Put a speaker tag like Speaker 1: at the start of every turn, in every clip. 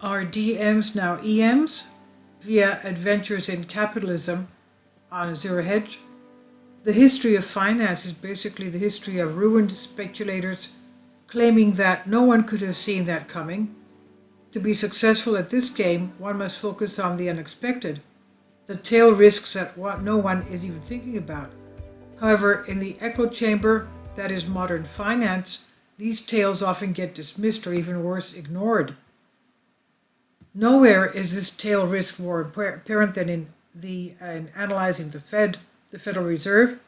Speaker 1: Are DMs now EMs via Adventures in Capitalism on Zero Hedge? The history of finance is basically the history of ruined speculators claiming that no one could have seen that coming. To be successful at this game, one must focus on the unexpected, the tail risks that no one is even thinking about. However, in the echo chamber that is modern finance, these tales often get dismissed or even worse, ignored. Nowhere is this tail risk more apparent than in analyzing the Fed, the Federal Reserve.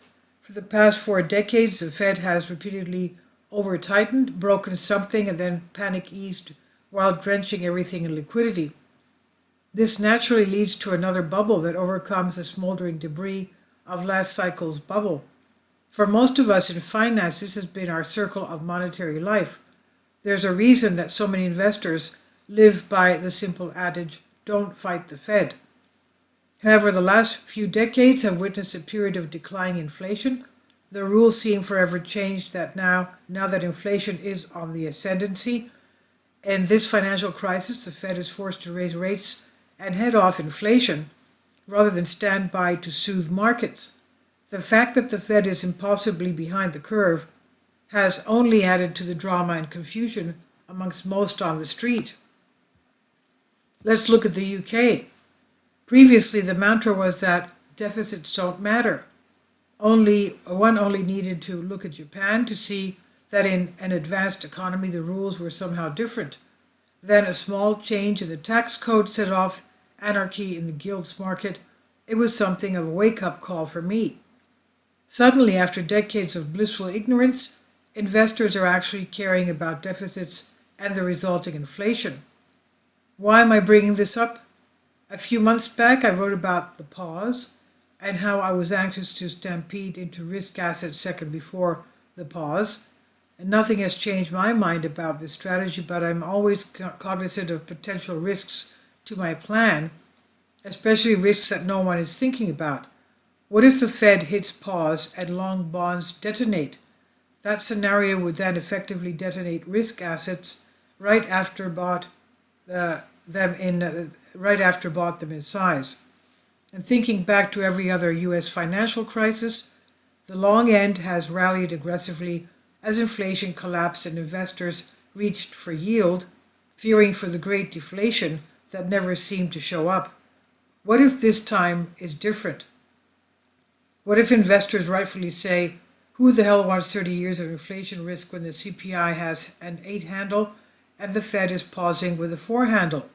Speaker 1: For the past 4 decades, the Fed has repeatedly over-tightened, broken something, and then panic eased while drenching everything in liquidity. This naturally leads to another bubble that overcomes the smoldering debris of last cycle's bubble. For most of us in finance, this has been our circle of monetary life. There's a reason that so many investors live by the simple adage, don't fight the Fed. However, the last few decades have witnessed a period of declining inflation. The rules seem forever changed that now that inflation is on the ascendancy. In this financial crisis, the Fed is forced to raise rates and head off inflation rather than stand by to soothe markets. The fact that the Fed is impossibly behind the curve has only added to the drama and confusion amongst most on the street. Let's look at the UK. Previously, the mantra was that deficits don't matter. One only needed to look at Japan to see that in an advanced economy the rules were somehow different. Then a small change in the tax code set off anarchy in the gilts market. It was something of a wake-up call for me. Suddenly, after decades of blissful ignorance, investors are actually caring about deficits and the resulting inflation. Why am I bringing this up? A few months back, I wrote about the pause and how I was anxious to stampede into risk assets second before the pause. And nothing has changed my mind about this strategy, but I'm always cognizant of potential risks to my plan, especially risks that no one is thinking about. What if the Fed hits pause and long bonds detonate? That scenario would then effectively detonate risk assets right after bought them in size. And thinking back to every other U.S. financial crisis, the long end has rallied aggressively as inflation collapsed and investors reached for yield, fearing for the great deflation that never seemed to show up. What if this time is different? What if investors rightfully say, who the hell wants 30 years of inflation risk when the CPI has an 8 handle and the Fed is pausing with a 4 handle?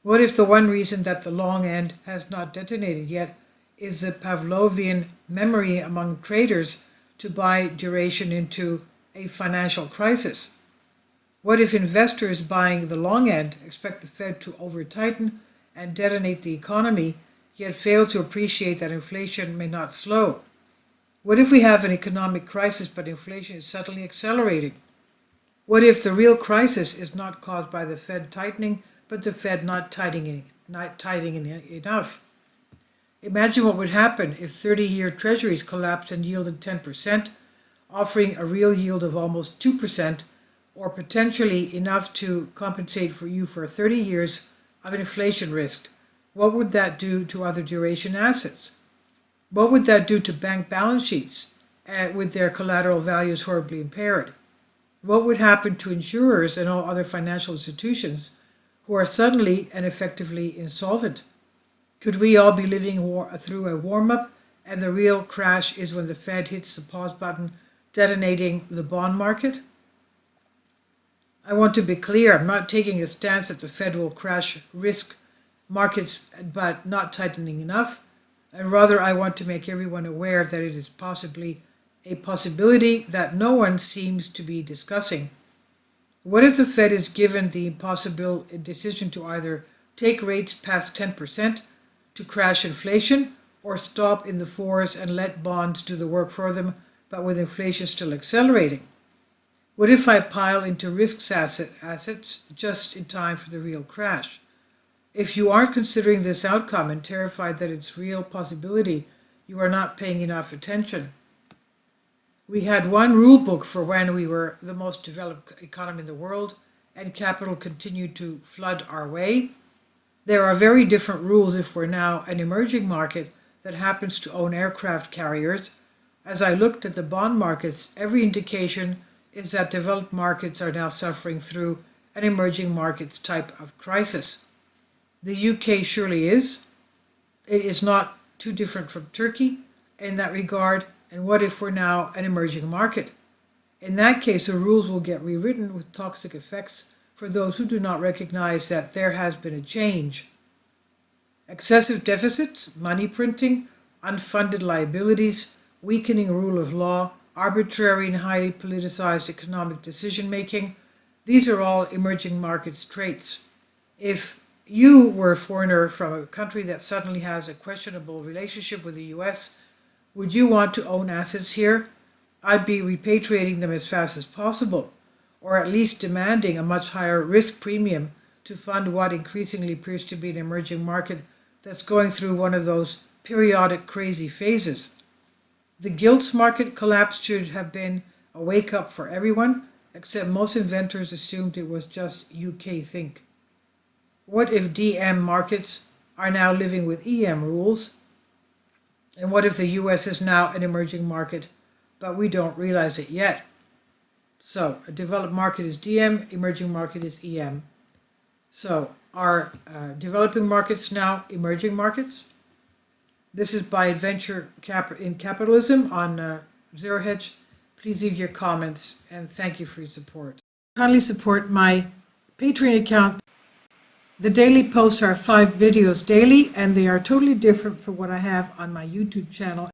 Speaker 1: What if the one reason that the long end has not detonated yet is the Pavlovian memory among traders to buy duration into a financial crisis? What if investors buying the long end expect the Fed to over-tighten and detonate the economy, yet fail to appreciate that inflation may not slow? What if we have an economic crisis but inflation is suddenly accelerating? What if the real crisis is not caused by the Fed tightening, but the Fed not tightening enough? Imagine what would happen if 30-year treasuries collapsed and yielded 10%, offering a real yield of almost 2%, or potentially enough to compensate for you for 30 years of inflation risk. What would that do to other duration assets? What would that do to bank balance sheets with their collateral values horribly impaired? What would happen to insurers and all other financial institutions who are suddenly and effectively insolvent? Could we all be living through a warm-up and the real crash is when the Fed hits the pause button, detonating the bond market? I want to be clear, I'm not taking a stance that the Fed will crash risk markets but not tightening enough, and rather I want to make everyone aware that it is possibly a possibility that no one seems to be discussing. What if the Fed is given the impossible decision to either take rates past 10% to crash inflation or stop in the 4s and let bonds do the work for them, but with inflation still accelerating? What if I pile into risk assets just in time for the real crash? If you aren't considering this outcome and terrified that it's real possibility, you are not paying enough attention. We had one rule book for when we were the most developed economy in the world, and capital continue to flood our way. There are very different rules if we're now an emerging market that happens to own aircraft carriers. As I looked at the bond markets, every indication is that developed markets are now suffering through an emerging markets type of crisis. The UK surely is. It is not too different from Turkey in that regard. And what if we're now an emerging market? In that case, the rules will get rewritten with toxic effects for those who do not recognize that there has been a change. Excessive deficits, money printing, unfunded liabilities, weakening rule of law, arbitrary and highly politicized economic decision making, these are all emerging markets traits. If you were a foreigner from a country that suddenly has a questionable relationship with the US, would you want to own assets here? I'd be repatriating them as fast as possible, or at least demanding a much higher risk premium to fund what increasingly appears to be an emerging market that's going through one of those periodic crazy phases. The gilts market collapse should have been a wake-up for everyone, except most inventors assumed it was just UK think. What if DM markets are now living with EM rules? And what if the US is now an emerging market, but we don't realize it yet? So, a developed market is DM, emerging market is EM. So, are developing markets now emerging markets? This is by Adventure in Capitalism on Zero Hedge. Please leave your comments and thank you for your support. Kindly support my Patreon account. The daily posts are 5 videos daily, and they are totally different from what I have on my YouTube channel.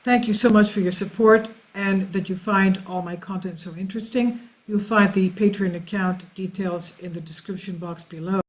Speaker 1: Thank you so much for your support and that you find all my content so interesting. You'll find the Patreon account details in the description box below.